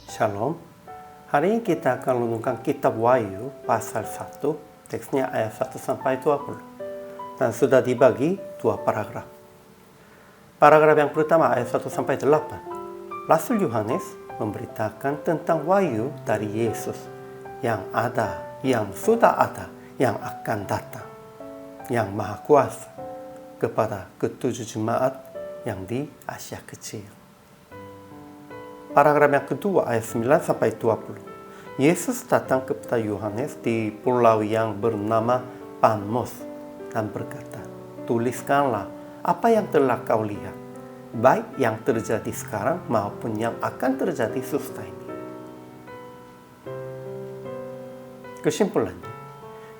Shalom. Hari ini kita akan renungkan kitab Wahyu pasal 1, teksnya ayat 1 sampai 20. Dan sudah dibagi dua paragraf. Paragraf yang pertama ayat 1 sampai 8. Rasul Yohanes memberitakan tentang wahyu dari Yesus yang ada, yang sudah ada, yang akan datang, yang maha kuasa kepada ketujuh jemaat yang di Asia Kecil. Paragraf yang kedua ayat 9 sampai 20. Yesus datang kepada Yohanes di pulau yang bernama Patmos dan berkata, "Tuliskanlah apa yang telah kau lihat, baik yang terjadi sekarang maupun yang akan terjadi sesudah ini." Kesimpulannya,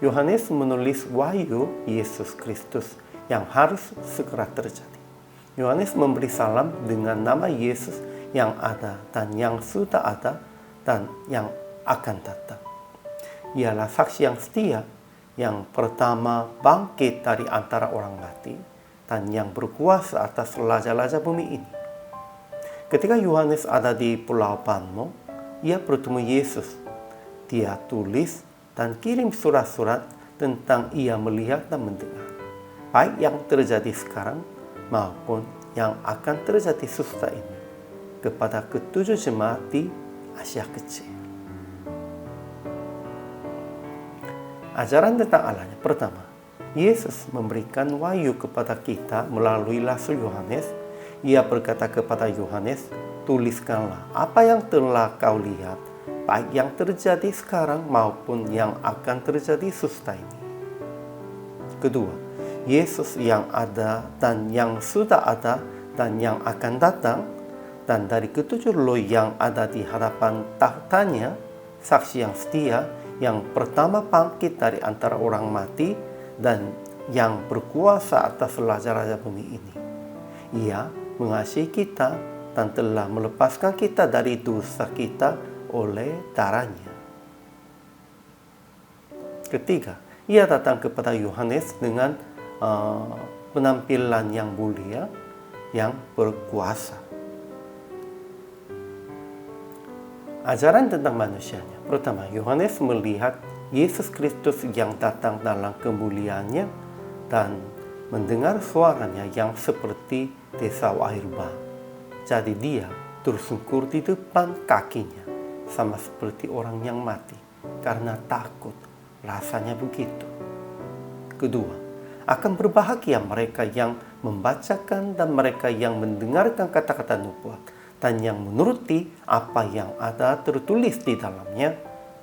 Yohanes menulis wahyu Yesus Kristus yang harus segera terjadi. Yohanes memberi salam dengan nama Yesus yang ada dan yang sudah ada dan yang akan datang. Ialah saksi yang setia, yang pertama bangkit dari antara orang mati dan yang berkuasa atas raja-raja bumi ini. Ketika Yohanes ada di Pulau Patmos, ia bertemu Yesus. Dia tulis dan kirim surat-surat tentang ia melihat dan mendengar, baik yang terjadi sekarang maupun yang akan terjadi sesudah ini, kepada ketujuh jemaat di Asia Kecil. Ajaran tentang Allahnya. Pertama, Yesus memberikan wahyu kepada kita melalui Rasul Yohanes. Ia berkata kepada Yohanes, "Tuliskanlah apa yang telah kau lihat, baik yang terjadi sekarang maupun yang akan terjadi sesudah ini." Kedua, Yesus yang ada dan yang sudah ada dan yang akan datang, dan dari ketujuh roh yang ada di hadapan tahtanya, saksi yang setia, yang pertama bangkit dari antara orang mati dan yang berkuasa atas raja-raja bumi ini. Ia mengasihi kita dan telah melepaskan kita dari dosa kita oleh darahnya. Ketiga, ia datang kepada Yohanes dengan penampilan yang mulia, yang berkuasa. Ajaran tentang manusianya. Pertama, Yohanes melihat Yesus Kristus yang datang dalam kemuliaannya dan mendengar suaranya yang seperti desau air bah. Jadi dia tersungkur di depan kakinya, sama seperti orang yang mati, karena takut. Rasanya begitu. Kedua, akan berbahagia mereka yang membacakan dan mereka yang mendengarkan kata-kata nubuat dan yang menuruti apa yang ada tertulis di dalamnya,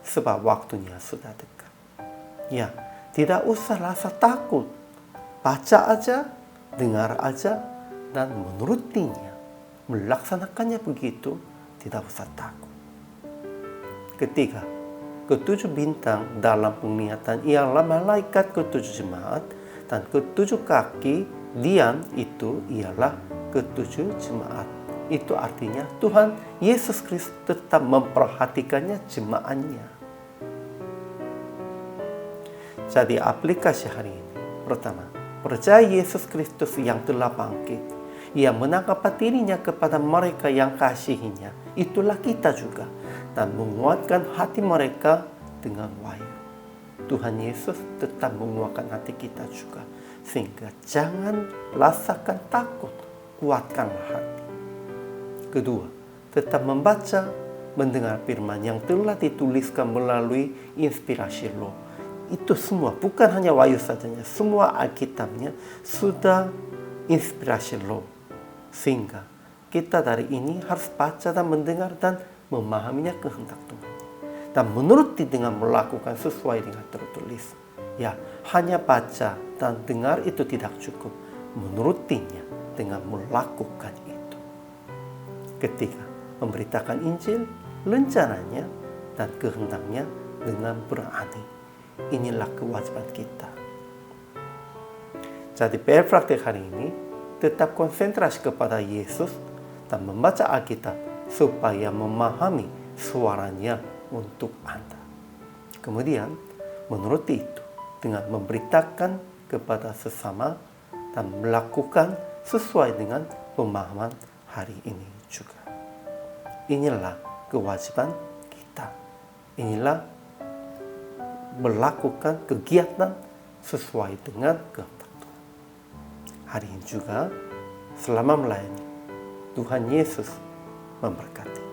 sebab waktunya sudah dekat. Ya, tidak usah rasa takut. Baca aja, dengar aja, dan menurutinya. Melaksanakannya begitu, tidak usah takut. Ketiga, ketujuh bintang dalam penglihatan ialah malaikat ketujuh jemaat, dan ketujuh kaki dian itu ialah ketujuh jemaat. Itu artinya Tuhan Yesus Kristus tetap memperhatikannya jemaatnya. Jadi aplikasi hari ini. Pertama, percaya Yesus Kristus yang telah bangkit. Ia menangkap dirinya kepada mereka yang kasihinya. Itulah kita juga. Dan menguatkan hati mereka dengan wahyu. Tuhan Yesus tetap menguatkan hati kita juga. Sehingga jangan rasakan takut. Kuatkanlah hati. Kedua, tetap membaca, mendengar firman yang telah dituliskan melalui inspirasi Roh. Itu semua, bukan hanya wahyu saja, semua Alkitabnya sudah inspirasi Roh. Sehingga kita dari ini harus baca dan mendengar dan memahaminya kehendak Tuhan. Dan menuruti dengan melakukan sesuai dengan tertulis. Ya, hanya baca dan dengar itu tidak cukup. Menurutinya dengan melakukan itu. Ketiga, memberitakan Injil, rencananya dan kehendaknya dengan berani. Inilah kewajiban kita. Jadi PR praktik hari ini, tetap konsentrasi kepada Yesus dan membaca Alkitab supaya memahami suaranya untuk Anda. Kemudian, menuruti itu dengan memberitakan kepada sesama dan melakukan sesuai dengan pemahaman hari ini juga. Inilah kewajiban kita. Inilah melakukan kegiatan sesuai dengan kehendak Tuhan. Hari ini juga selama melayani, Tuhan Yesus memberkati.